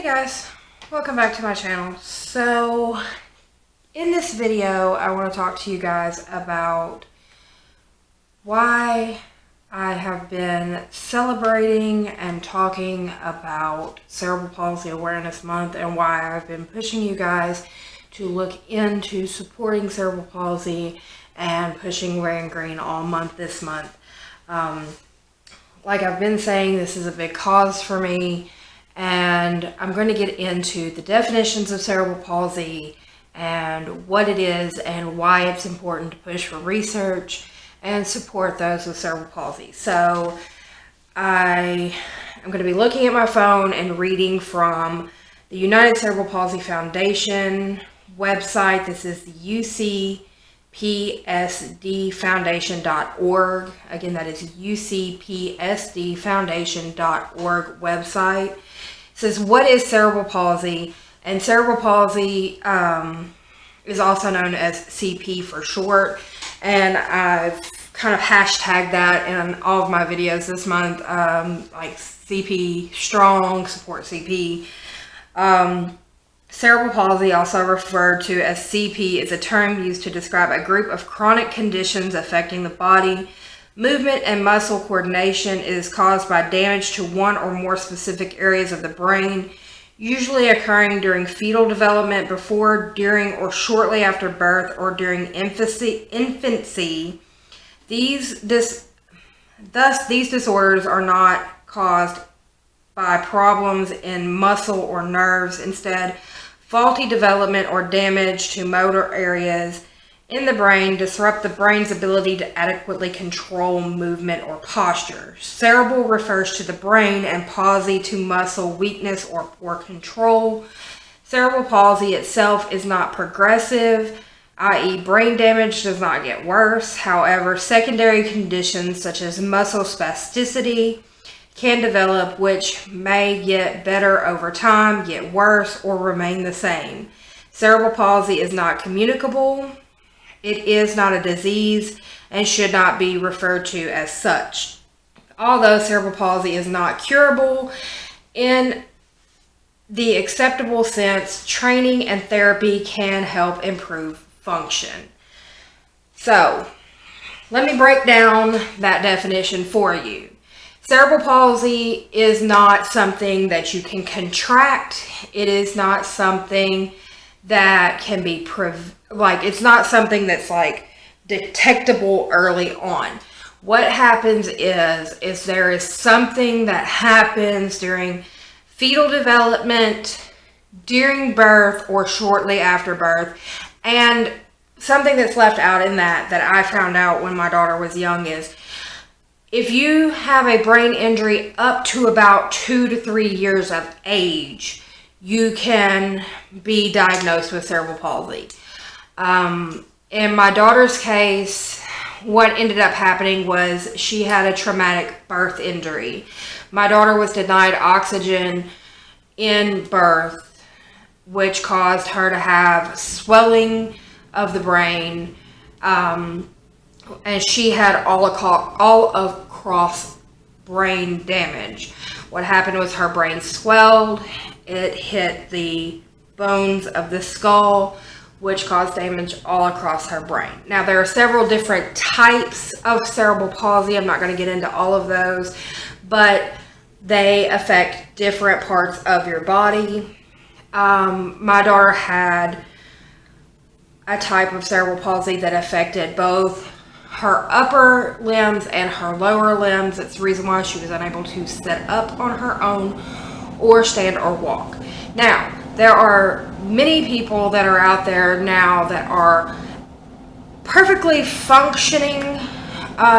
Hey guys, welcome back to my channel. So in this video I want to talk to you guys about why I have been celebrating and talking about Cerebral Palsy Awareness Month and why I've been pushing you guys to look into supporting cerebral palsy and pushing Wearing Green all month this month. Like I've been saying, this is a big cause for me. And I'm going to get into the definitions of cerebral palsy and what it is and why it's important to push for research and support those with cerebral palsy. So I am going to be looking at my phone and reading from the United Cerebral Palsy Foundation website. This is the ucpsdfoundation.org. Again, that is ucpsdfoundation.org website. It says, what is cerebral palsy? And cerebral palsy is also known as CP for short. And I've kind of hashtagged that in all of my videos this month, like CP strong, support CP. Cerebral palsy, also referred to as CP, is a term used to describe a group of chronic conditions affecting the body. Movement and muscle coordination is caused by damage to one or more specific areas of the brain, usually occurring during fetal development, before, during, or shortly after birth, or during infancy. These disorders are not caused by problems in muscle or nerves. Instead, faulty development or damage to motor areas in the brain disrupt the brain's ability to adequately control movement or posture. Cerebral refers to the brain and palsy to muscle weakness or poor control. Cerebral palsy itself is not progressive, i.e. brain damage does not get worse. However, secondary conditions such as muscle spasticity can develop, which may get better over time, get worse, or remain the same. Cerebral palsy is not communicable. It is not a disease and should not be referred to as such. Although cerebral palsy is not curable in the acceptable sense, training and therapy can help improve function. So, let me break down that definition for you. Cerebral palsy is not something that you can contract. It is not something that can be it's not something that's like detectable early on. What happens is there is something that happens during fetal development, during birth, or shortly after birth. And something that's left out in that I found out when my daughter was young is, if you have a brain injury up to about 2 to 3 years of age, you can be diagnosed with cerebral palsy. In my daughter's case, what ended up happening was she had a traumatic birth injury. My daughter was denied oxygen in birth, which caused her to have swelling of the brain, and she had all across brain damage. What happened was her brain swelled. It hit the bones of the skull, which caused damage all across her brain. Now, there are several different types of cerebral palsy. I'm not going to get into all of those, but they affect different parts of your body. My daughter had a type of cerebral palsy that affected both her upper limbs and her lower limbs. That's the reason why she was unable to sit up on her own or stand or walk. Now, there are many people that are out there now that are perfectly functioning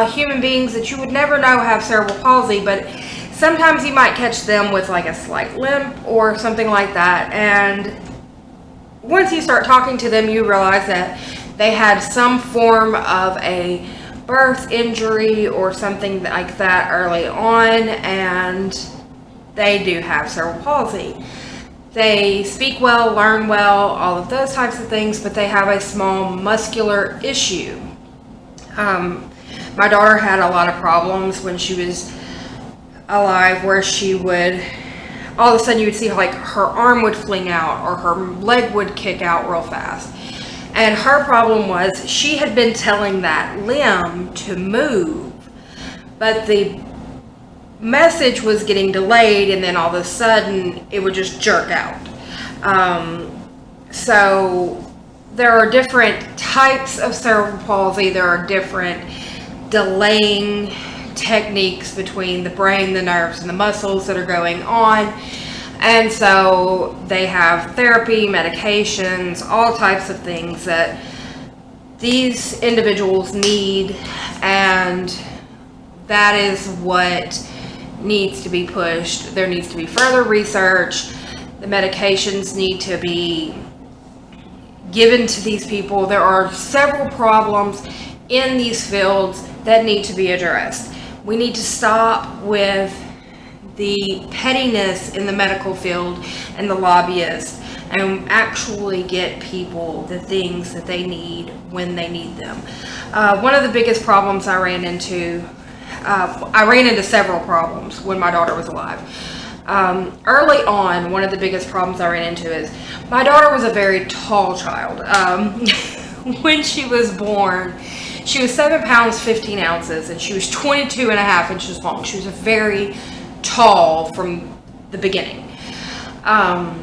human beings that you would never know have cerebral palsy, but sometimes you might catch them with like a slight limp or something like that. And once you start talking to them, you realize that they had some form of a birth injury or something like that early on, and they do have cerebral palsy. They speak well, learn well, all of those types of things, but they have a small muscular issue. My daughter had a lot of problems when she was alive where she would all of a sudden you would see like her arm would fling out or her leg would kick out real fast. And her problem was she had been telling that limb to move, but the message was getting delayed, and then all of a sudden it would just jerk out. So there are different types of cerebral palsy. There are different delaying techniques between the brain, the nerves, and the muscles that are going on. And so they have therapy, medications, all types of things that these individuals need, and that is what needs to be pushed. There needs to be further research. The medications need to be given to these people. There are several problems in these fields that need to be addressed. We need to stop with the pettiness in the medical field and the lobbyists, and actually get people the things that they need when they need them. One of the biggest problems I ran into several problems when my daughter was alive. Early on, one of the biggest problems I ran into is my daughter was a very tall child. When she was born, she was 7 pounds 15 ounces, and she was 22 and a half inches long. She was a very tall from the beginning. And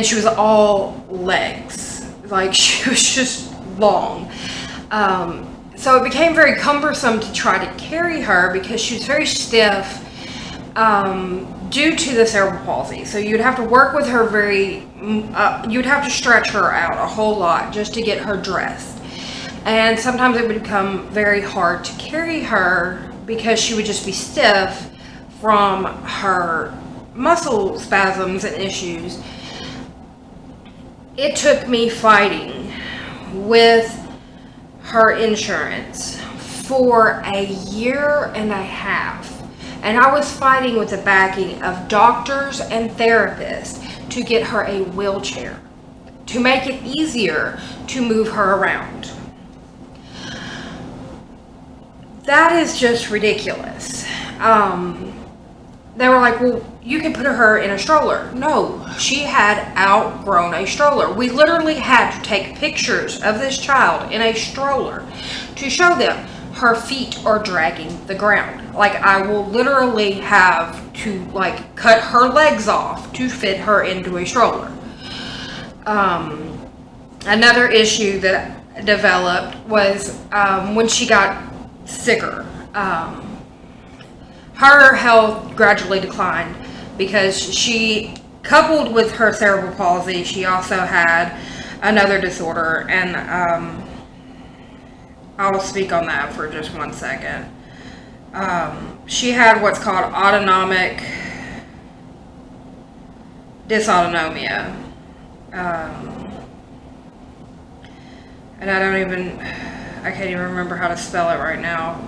she was all legs. Like, she was just long. So it became very cumbersome to try to carry her because she was very stiff due to the cerebral palsy. So you'd have to work with her you'd have to stretch her out a whole lot just to get her dressed. And sometimes it would become very hard to carry her because she would just be stiff from her muscle spasms and issues. It took me fighting with her insurance for a year and a half. And I was fighting with the backing of doctors and therapists to get her a wheelchair, to make it easier to move her around. That is just ridiculous. They were like, well, you can put her in a stroller. No, she had outgrown a stroller. We literally had to take pictures of this child in a stroller to show them her feet are dragging the ground. Like, I will literally have to like cut her legs off to fit her into a stroller. Another issue that developed was when she got sicker. Her health gradually declined because she, coupled with her cerebral palsy, she also had another disorder, and I'll speak on that for just 1 second. She had what's called Autonomic Dysautonomia. And I can't even remember how to spell it right now.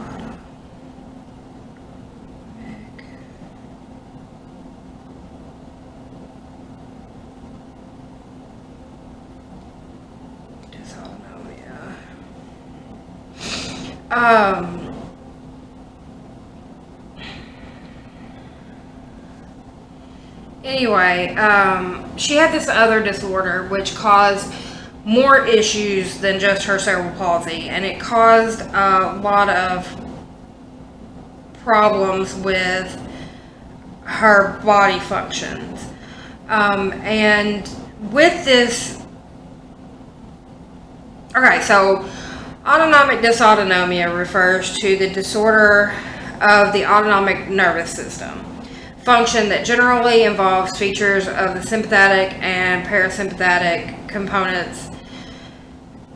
Anyway, she had this other disorder which caused more issues than just her cerebral palsy, and it caused a lot of problems with her body functions. And with this, okay, so autonomic dysautonomia refers to the disorder of the autonomic nervous system function that generally involves features of the sympathetic and parasympathetic components.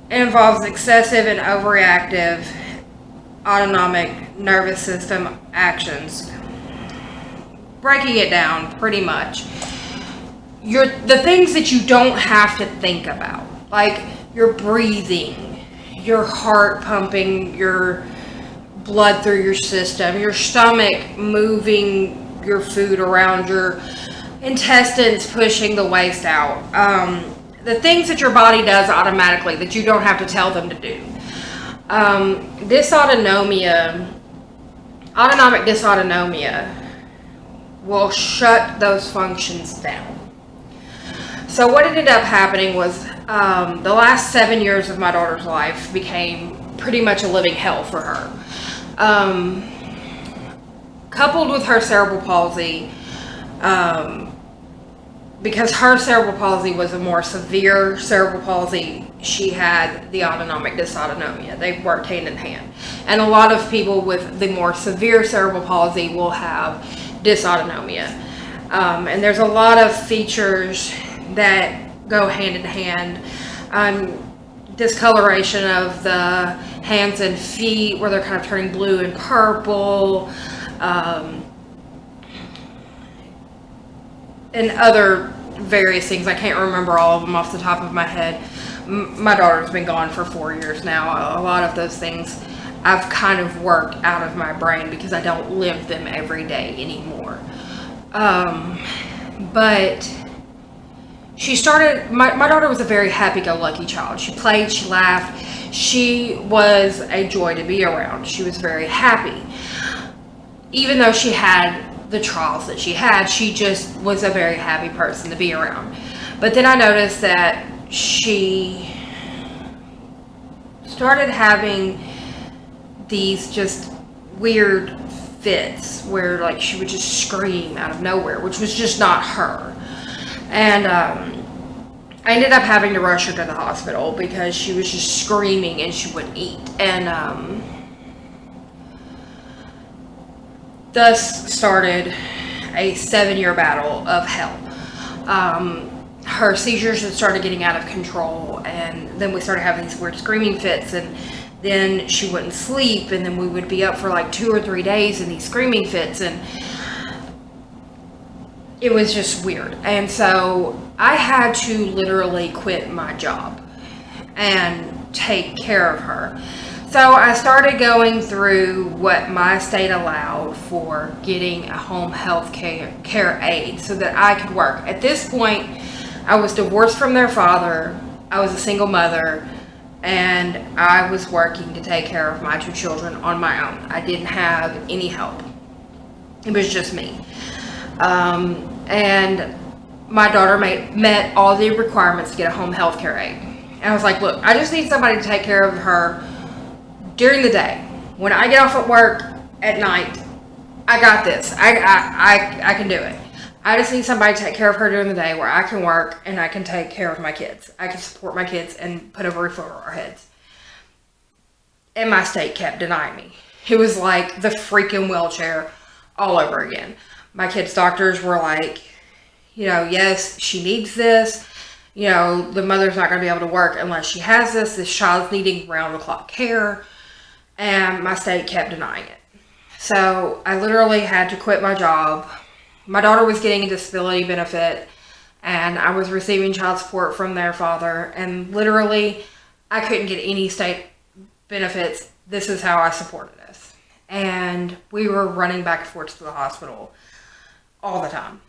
It involves excessive and overreactive autonomic nervous system actions. Breaking it down, pretty much, the things that you don't have to think about, like your breathing, your heart pumping your blood through your system, your stomach moving your food around, your intestines pushing the waste out. The things that your body does automatically that you don't have to tell them to do. Autonomic dysautonomia will shut those functions down. So what ended up happening was the last 7 years of my daughter's life became pretty much a living hell for her. Coupled with her cerebral palsy, because her cerebral palsy was a more severe cerebral palsy, she had the autonomic dysautonomia. They worked hand in hand. And a lot of people with the more severe cerebral palsy will have dysautonomia. And there's a lot of features that go hand in hand. Discoloration of the hands and feet, where they're kind of turning blue and purple, and other various things. I can't remember all of them off the top of my head. My daughter's been gone for 4 years now. A lot of those things I've kind of worked out of my brain because I don't live them every day anymore. But she started, my daughter was a very happy-go-lucky child. She played, she laughed. She was a joy to be around. She was very happy. Even though she had the trials that she had, she just was a very happy person to be around. But then I noticed that she started having these just weird fits where like she would just scream out of nowhere, which was just not her. And I ended up having to rush her to the hospital because she was just screaming and she wouldn't eat. And thus started a 7-year battle of hell. Her seizures had started getting out of control, and then we started having these weird screaming fits, and then she wouldn't sleep, and then we would be up for like 2 or 3 days in these screaming fits, and it was just weird. And so I had to literally quit my job and take care of her. So I started going through what my state allowed for getting a home health care aid so that I could work. At this point, I was divorced from their father. I was a single mother, and I was working to take care of my 2 children on my own. I didn't have any help. It was just me. And my daughter met all the requirements to get a home health care aid. And I was like, look, I just need somebody to take care of her during the day. When I get off at work at night, I got this. I can do it. I just need somebody to take care of her during the day where I can work and I can take care of my kids. I can support my kids and put a roof over our heads. And my state kept denying me. It was like the freaking wheelchair all over again. My kids' doctors were like, you know, yes, she needs this. You know, the mother's not going to be able to work unless she has this. This child's needing round-the-clock care. And my state kept denying it. So I literally had to quit my job. My daughter was getting a disability benefit, and I was receiving child support from their father. And literally, I couldn't get any state benefits. This is how I supported us. And we were running back and forth to the hospital all the time.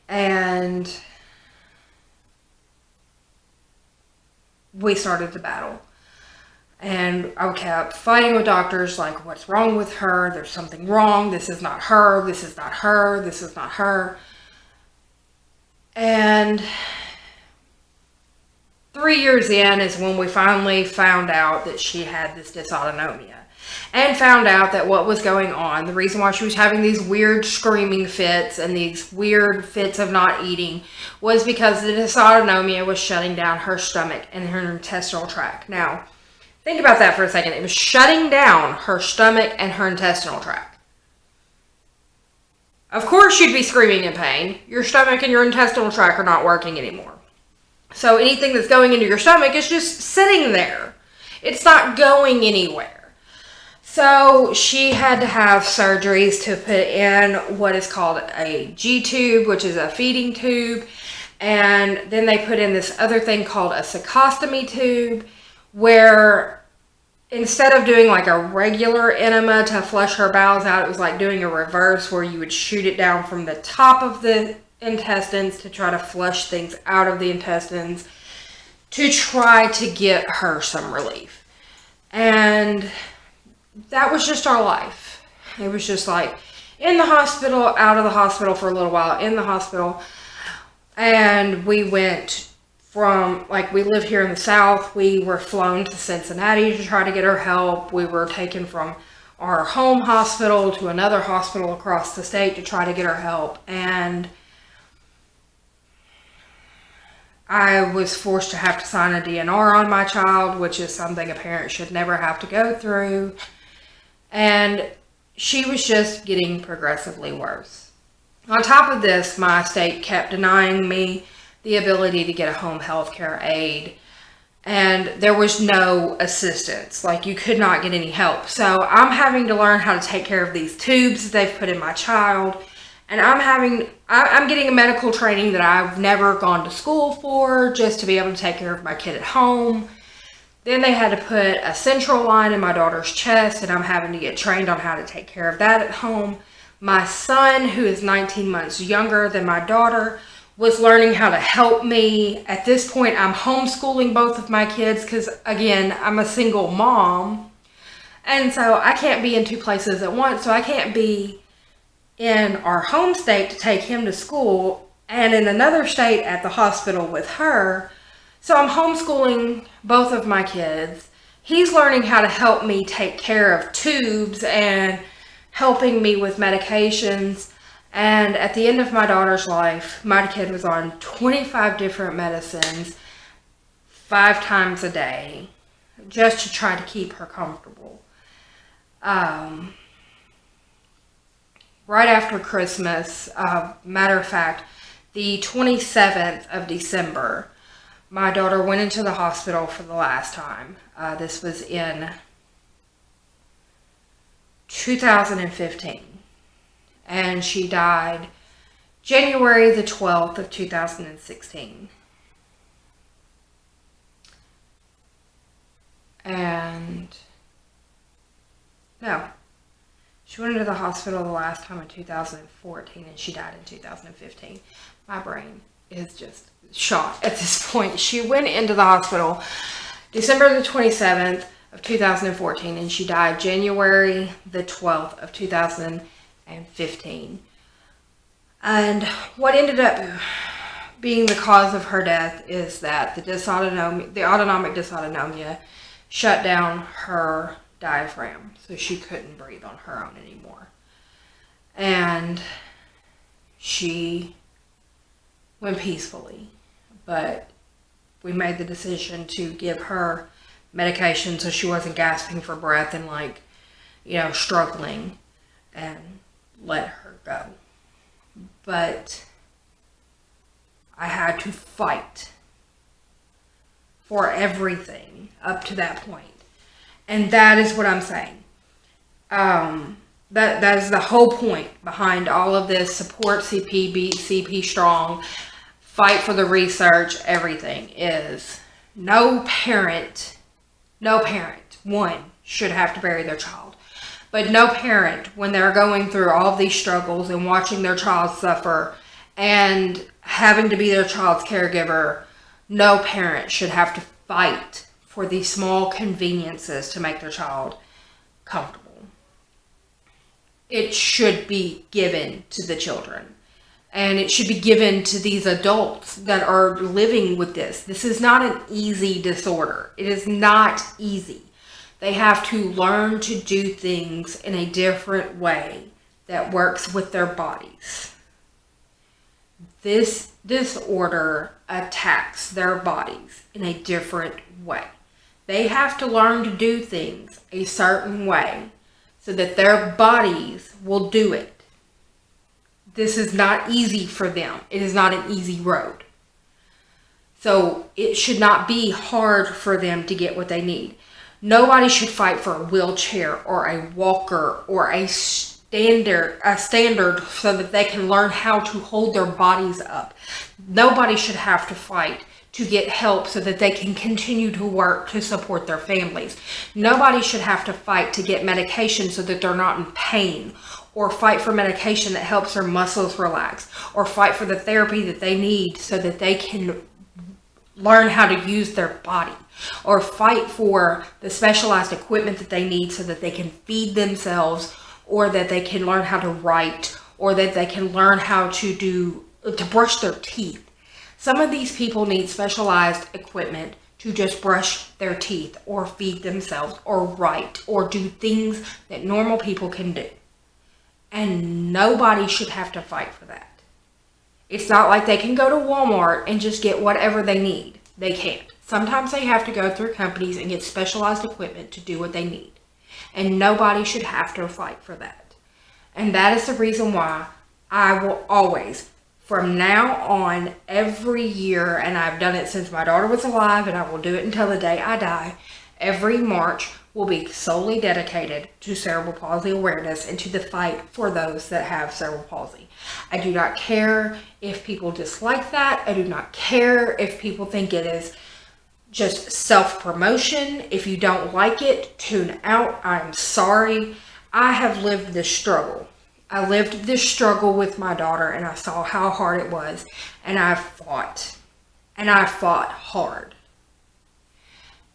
And we started the battle. And I kept fighting with doctors, like, what's wrong with her? There's something wrong. This is not her. This is not her. This is not her. And 3 years in is when we finally found out that she had this dysautonomia. And found out that what was going on, the reason why she was having these weird screaming fits and these weird fits of not eating, was because the dysautonomia was shutting down her stomach and her intestinal tract. Now, think about that for a second. It was shutting down her stomach and her intestinal tract. Of course you'd be screaming in pain. Your stomach and your intestinal tract are not working anymore. So anything that's going into your stomach is just sitting there. It's not going anywhere. So she had to have surgeries to put in what is called a G-tube, which is a feeding tube. And then they put in this other thing called a cecostomy tube, where instead of doing like a regular enema to flush her bowels out, it was like doing a reverse where you would shoot it down from the top of the intestines to try to flush things out of the intestines to try to get her some relief. And that was just our life. It was just like, in the hospital, out of the hospital for a little while, in the hospital. And we went from, like, we live here in the South. We were flown to Cincinnati to try to get her help. We were taken from our home hospital to another hospital across the state to try to get her help. And I was forced to have to sign a DNR on my child, which is something a parent should never have to go through. And she was just getting progressively worse. On top of this, my state kept denying me the ability to get a home health care aide, and there was no assistance. Like, you could not get any help. So I'm having to learn how to take care of these tubes that they've put in my child, and I'm getting a medical training that I've never gone to school for, just to be able to take care of my kid at home. Then they had to put a central line in my daughter's chest, and I'm having to get trained on how to take care of that at home. My son, who is 19 months younger than my daughter, was learning how to help me. At this point, I'm homeschooling both of my kids because, again, I'm a single mom. And so I can't be in two places at once. So I can't be in our home state to take him to school and in another state at the hospital with her. So I'm homeschooling both of my kids. He's learning how to help me take care of tubes and helping me with medications. And at the end of my daughter's life, my kid was on 25 different medicines 5 times a day just to try to keep her comfortable. Right after Christmas, matter of fact, the 27th of December, my daughter went into the hospital for the last time. This was in 2015. And she died January the 12th of 2016. And no, she went into the hospital the last time in 2014 and she died in 2015. My brain is just shot at this point. She went into the hospital December the 27th of 2014 and she died January the 12th of 2015. And what ended up being the cause of her death is that the autonomic dysautonomia shut down her diaphragm, so she couldn't breathe on her own anymore. And she went peacefully, but we made the decision to give her medication so she wasn't gasping for breath and, like, struggling, and let her go. But I had to fight for everything up to that point. And that is what I'm saying. That is the whole point behind all of this. Support CP, be CP strong, fight for the research, everything is no parent, one, should have to bury their child. But no parent, when they're going through all of these struggles and watching their child suffer and having to be their child's caregiver, no parent should have to fight for these small conveniences to make their child comfortable. It should be given to the children. And it should be given to these adults that are living with this. This is not an easy disorder. It is not easy. They have to learn to do things in a different way that works with their bodies. This disorder attacks their bodies in a different way. They have to learn to do things a certain way so that their bodies will do it. This is not easy for them. It is not an easy road. So it should not be hard for them to get what they need. Nobody should fight for a wheelchair or a walker or a standard so that they can learn how to hold their bodies up. Nobody should have to fight to get help so that they can continue to work to support their families. Nobody should have to fight to get medication so that they're not in pain, or fight for medication that helps their muscles relax, or fight for the therapy that they need so that they can learn how to use their body, or fight for the specialized equipment that they need so that they can feed themselves or that they can learn how to write, or that they can learn how to brush their teeth. Some of these people need specialized equipment to just brush their teeth or feed themselves or write or do things that normal people can do. And nobody should have to fight for that. It's not like they can go to Walmart and just get whatever they need. They can't. Sometimes they have to go through companies and get specialized equipment to do what they need. And nobody should have to fight for that. And that is the reason why I will always, from now on, every year, and I've done it since my daughter was alive, and I will do it until the day I die, every March will be solely dedicated to cerebral palsy awareness and to the fight for those that have cerebral palsy. I do not care if people dislike that. I do not care if people think it is just self-promotion. If you don't like it, tune out. I'm sorry. I have lived this struggle. I lived this struggle with my daughter, and I saw how hard it was, and I fought. And I fought hard.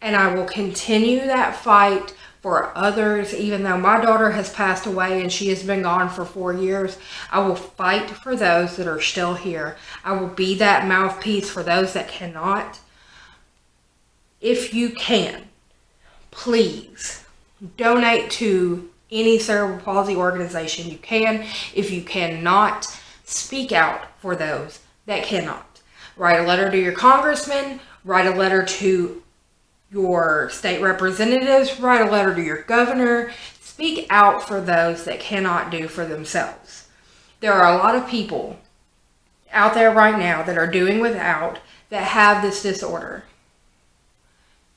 And I will continue that fight for others. Even though my daughter has passed away and she has been gone for 4 years, I will fight for those that are still here. I will be that mouthpiece for those that cannot. If you can, please donate to any cerebral palsy organization you can. If you cannot, speak out for those that cannot. Write a letter to your congressman, write a letter to your state representatives, write a letter to your governor. Speak out for those that cannot do for themselves. There are a lot of people out there right now that are doing without, that have this disorder.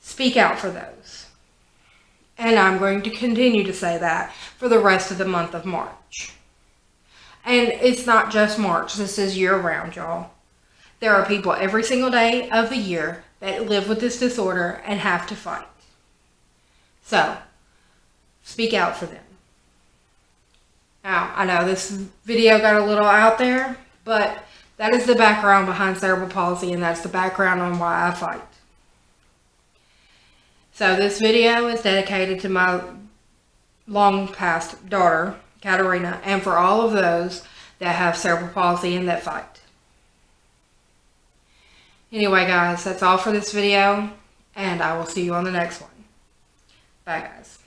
Speak out for those. And I'm going to continue to say that for the rest of the month of March. And it's not just March. This is year-round, y'all. There are people every single day of the year that live with this disorder and have to fight. So, speak out for them. Now, I know this video got a little out there, but that is the background behind cerebral palsy, and that's the background on why I fight. So this video is dedicated to my long past daughter, Katerina, and for all of those that have cerebral palsy and that fight. Anyway, guys, that's all for this video, and I will see you on the next one. Bye, guys.